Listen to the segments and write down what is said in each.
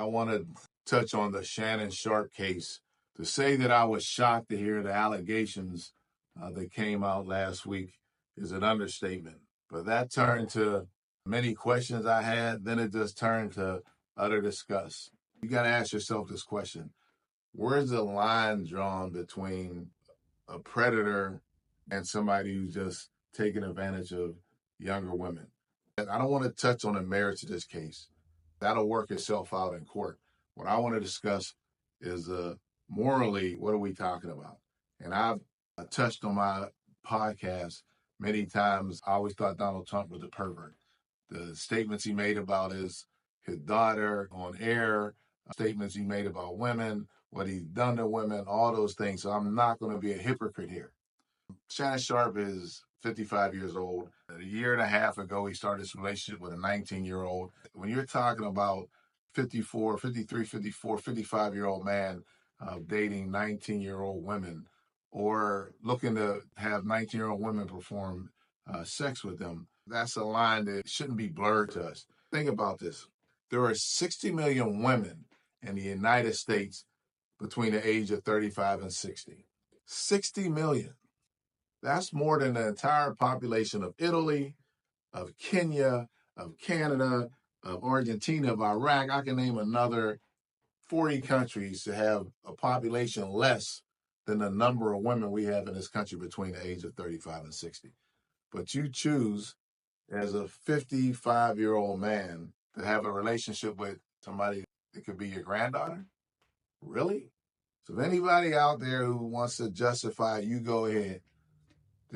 I want to touch on the Shannon Sharpe case. To say that I was shocked to hear the allegations that came out last week is an understatement. But that turned to many questions I had. Then it just turned to utter disgust. You got to ask yourself this question. Where's the line drawn between a predator and somebody who's just taking advantage of younger women? I don't want to touch on the merits of this case. That'll work itself out in court. What I want to discuss is morally, what are we talking about? And I've touched on my podcast many times. I always thought Donald Trump was a pervert. The statements he made about his daughter on air, statements he made about women, what he's done to women, all those things. So I'm not going to be a hypocrite here. Shannon Sharpe is 55 years old. A year and a half ago, he started his relationship with a 19-year-old. When you're talking about 54, 53, 54, 55-year-old man dating 19-year-old women or looking to have 19-year-old women perform sex with them, that's a line that shouldn't be blurred to us. Think about this. There are 60 million women in the United States between the age of 35 and 60. 60 million. That's more than the entire population of Italy, of Kenya, of Canada, of Argentina, of Iraq. I can name another 40 countries to have a population less than the number of women we have in this country between the age of 35 and 60. But you choose, as a 55-year-old man, to have a relationship with somebody that could be your granddaughter? Really? So if anybody out there who wants to justify, you go ahead.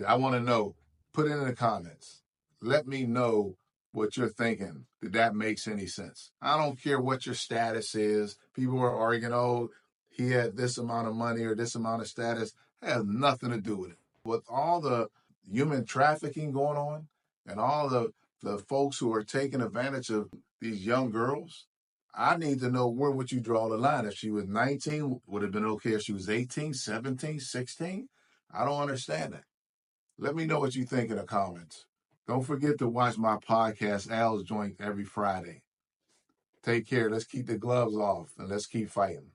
I want to know. Put it in the comments. Let me know what you're thinking. Did that makes any sense? I don't care what your status is. People are arguing, oh, he had this amount of money or this amount of status. It has nothing to do with it. With all the human trafficking going on and all the folks who are taking advantage of these young girls, I need to know where would you draw the line. If she was 19, would it have been okay if she was 18, 17, 16? I don't understand that. Let me know what you think in the comments. Don't forget to watch my podcast, Al's Joint, every Friday. Take care. Let's keep the gloves off and let's keep fighting.